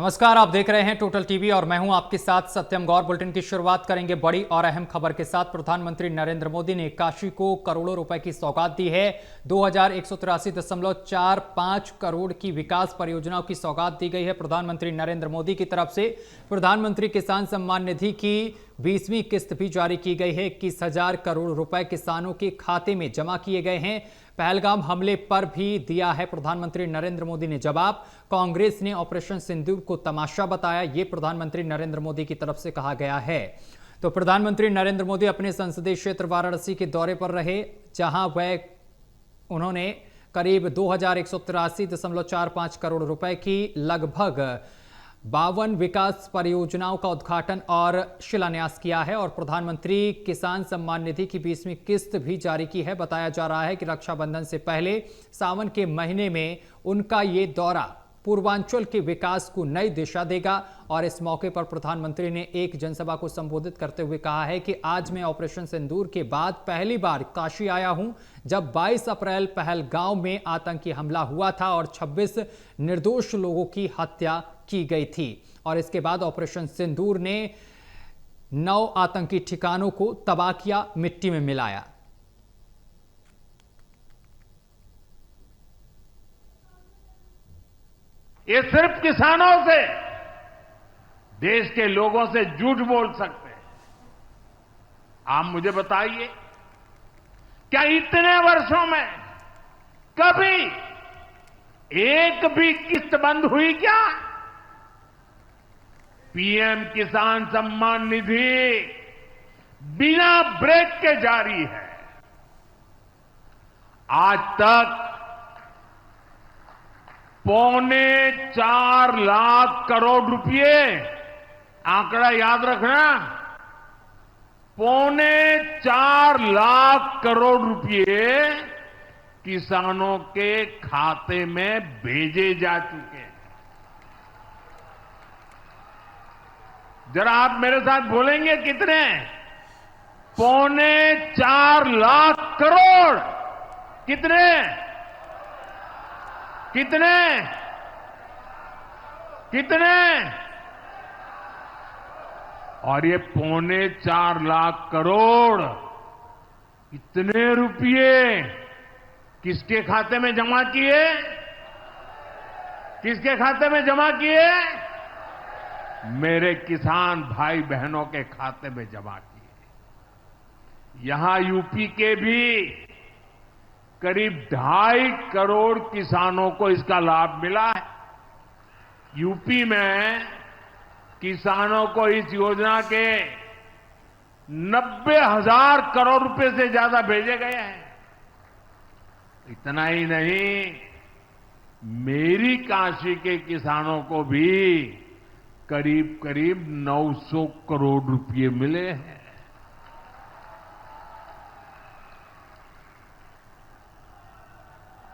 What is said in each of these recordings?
नमस्कार, आप देख रहे हैं टोटल टीवी और मैं हूं आपके साथ सत्यम गौर। बुलेटिन की शुरुआत करेंगे बड़ी और अहम खबर के साथ। प्रधानमंत्री नरेंद्र मोदी ने काशी को करोड़ों रुपए की सौगात दी है। 2183.45 करोड़ की विकास परियोजनाओं की सौगात दी गई है प्रधानमंत्री नरेंद्र मोदी की तरफ से। प्रधानमंत्री किसान सम्मान निधि की 20वीं किस्त भी जारी की गई है। 21,000 करोड़ रुपए किसानों के खाते में जमा किए गए हैं। पहलगाम हमले पर भी दिया है प्रधानमंत्री नरेंद्र मोदी ने जवाब। कांग्रेस ने ऑपरेशन सिंदूर को तमाशा बताया, यह प्रधानमंत्री नरेंद्र मोदी की तरफ से कहा गया है। तो प्रधानमंत्री नरेंद्र मोदी अपने संसदीय क्षेत्र वाराणसी के दौरे पर रहे, जहां उन्होंने करीब 2183.45 करोड़ रुपए की लगभग 52 विकास परियोजनाओं का उद्घाटन और शिलान्यास किया है और प्रधानमंत्री किसान सम्मान निधि की 20वीं किस्त भी जारी की है। बताया जा रहा है कि रक्षाबंधन से पहले सावन के महीने में उनका ये दौरा पूर्वांचल के विकास को नई दिशा देगा। और इस मौके पर प्रधानमंत्री ने एक जनसभा को संबोधित करते हुए कहा है कि आज मैं ऑपरेशन सिंदूर के बाद पहली बार काशी आया हूं, जब 22 अप्रैल पहलगांव में आतंकी हमला हुआ था और 26 निर्दोष लोगों की हत्या की गई थी। और इसके बाद ऑपरेशन सिंदूर ने 9 आतंकी ठिकानों को तबाह किया, मिट्टी में मिलाया। ये सिर्फ किसानों से, देश के लोगों से झूठ बोल सकते हैं। आप मुझे बताइए, क्या इतने वर्षों में कभी एक भी किस्त बंद हुई क्या? पीएम किसान सम्मान निधि बिना ब्रेक के जारी है। आज तक 4.25 लाख करोड़ रुपए, आंकड़ा याद रखना, 4.25 लाख करोड़ रुपए किसानों के खाते में भेजे जा चुके हैं। जरा आप मेरे साथ बोलेंगे कितने? 4.25 लाख करोड़। कितने? कितने? कितने? और ये 4.25 लाख करोड़ इतने रुपये किसके खाते में जमा किए? किसके खाते में जमा किए? मेरे किसान भाई बहनों के खाते में जमा किए। यहां यूपी के भी करीब 2.5 करोड़ किसानों को इसका लाभ मिला है। यूपी में किसानों को इस योजना के 90,000 करोड़ रुपए से ज्यादा भेजे गए हैं। इतना ही नहीं, मेरी काशी के किसानों को भी करीब करीब 900 करोड़ रुपए मिले हैं।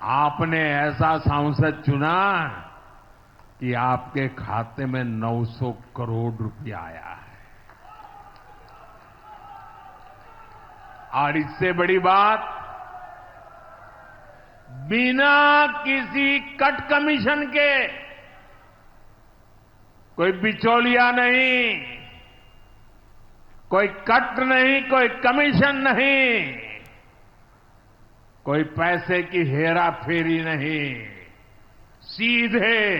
आपने ऐसा सांसद चुना कि आपके खाते में 900 करोड़ रुपया आया है। और इससे बड़ी बात, बिना किसी कट कमीशन के, कोई बिचौलिया नहीं, कोई कट नहीं, कोई कमीशन नहीं, कोई पैसे की हेरा फेरी नहीं, सीधे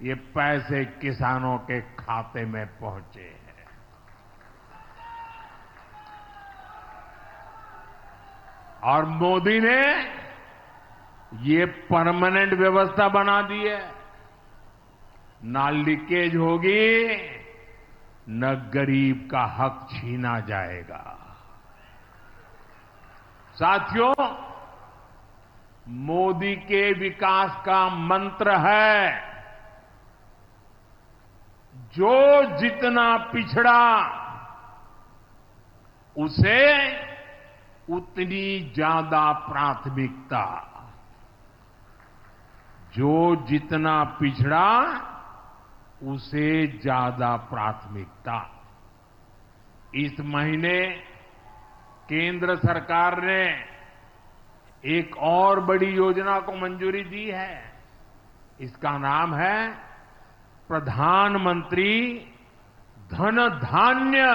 ये पैसे किसानों के खाते में पहुंचे हैं। और मोदी ने ये परमानेंट व्यवस्था बना दी है। ना लीकेज होगी, न गरीब का हक छीना जाएगा। साथियों, मोदी के विकास का मंत्र है, जो जितना पिछड़ा उसे उतनी ज्यादा प्राथमिकता। जो जितना पिछड़ा उसे ज्यादा प्राथमिकता। इस महीने केंद्र सरकार ने एक और बड़ी योजना को मंजूरी दी है। इसका नाम है प्रधानमंत्री धन धान्य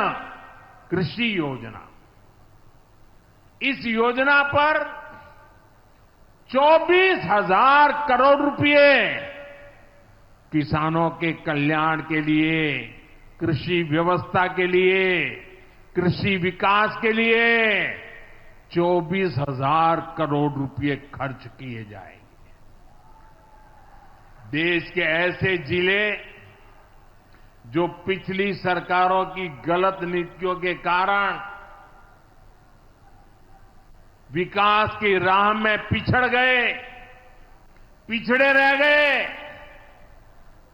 कृषि योजना। इस योजना पर 24,000 करोड़ रुपए किसानों के कल्याण के लिए, कृषि व्यवस्था के लिए, कृषि विकास के लिए 24,000 करोड़ रुपए खर्च किए जाएंगे। देश के ऐसे जिले जो पिछली सरकारों की गलत नीतियों के कारण विकास की राह में पिछड़ गए, पिछड़े रह गए,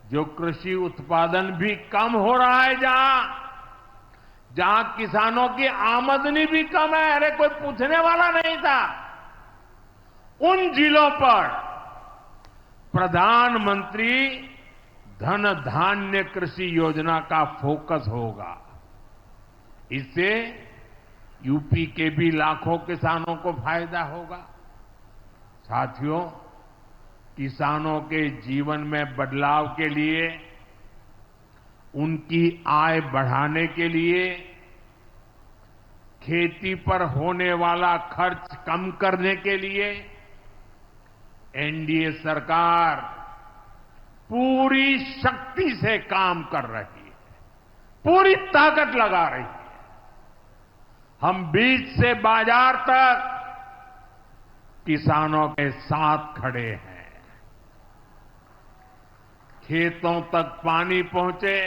जो कृषि उत्पादन भी कम हो रहा है, जहां किसानों की आमदनी भी कम है, अरे कोई पूछने वाला नहीं था, उन जिलों पर प्रधानमंत्री धन धान्य कृषि योजना का फोकस होगा। इससे यूपी के भी लाखों किसानों को फायदा होगा। साथियों, किसानों के जीवन में बदलाव के लिए, उनकी आय बढ़ाने के लिए, खेती पर होने वाला खर्च कम करने के लिए एनडीए सरकार पूरी शक्ति से काम कर रही है, पूरी ताकत लगा रही है। हम बीज से बाजार तक किसानों के साथ खड़े हैं। खेतों तक पानी पहुंचे,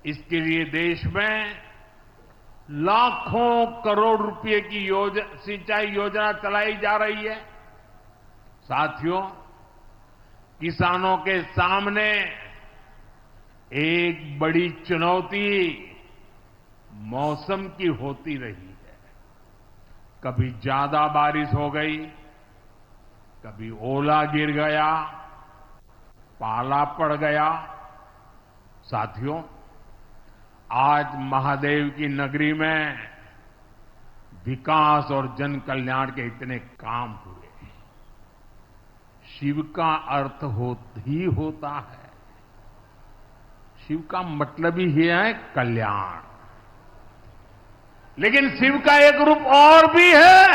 इसके लिए देश में लाखों करोड़ रुपए की सिंचाई योजना चलाई जा रही है। साथियों, किसानों के सामने एक बड़ी चुनौती मौसम की होती रही है। कभी ज्यादा बारिश हो गई, कभी ओला गिर गया, पाला पड़ गया। साथियों, आज महादेव की नगरी में विकास और जन कल्याण के इतने काम हुए। शिव का अर्थ ही होता है, शिव का मतलब ही है कल्याण। लेकिन शिव का एक रूप और भी है।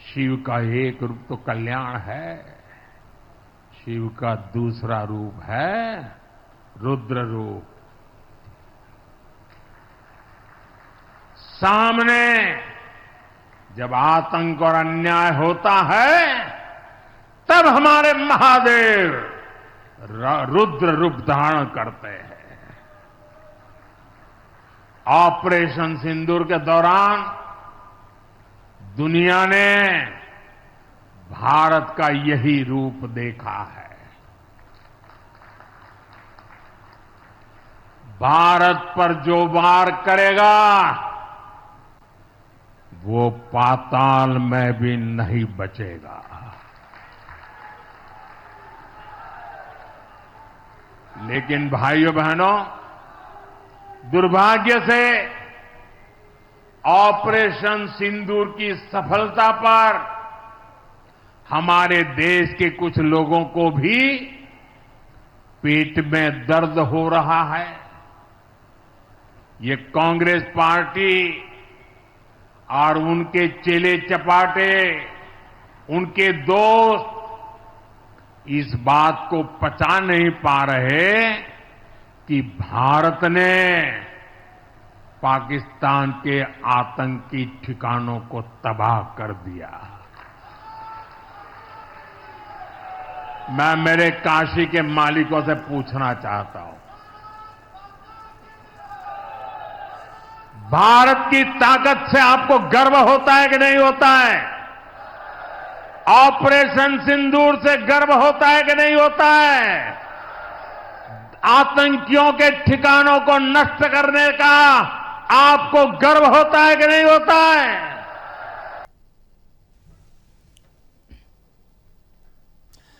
शिव का एक रूप तो कल्याण है, शिव का दूसरा रूप है रुद्र रूप। सामने जब आतंक और अन्याय होता है, तब हमारे महादेव रुद्र रूप धारण करते हैं। ऑपरेशन सिंदूर के दौरान दुनिया ने भारत का यही रूप देखा है। भारत पर जो वार करेगा वो पाताल में भी नहीं बचेगा। लेकिन भाइयों बहनों, दुर्भाग्य से ऑपरेशन सिंदूर की सफलता पर हमारे देश के कुछ लोगों को भी पेट में दर्द हो रहा है। ये कांग्रेस पार्टी और उनके चेले चपाटे, उनके दोस्त इस बात को पचा नहीं पा रहे कि भारत ने पाकिस्तान के आतंकी ठिकानों को तबाह कर दिया। मैं मेरे काशी के मालिकों से पूछना चाहता हूं, भारत की ताकत से आपको गर्व होता है कि नहीं होता है? ऑपरेशन सिंदूर से गर्व होता है कि नहीं होता है? आतंकियों के ठिकानों को नष्ट करने का आपको गर्व होता है कि नहीं होता है?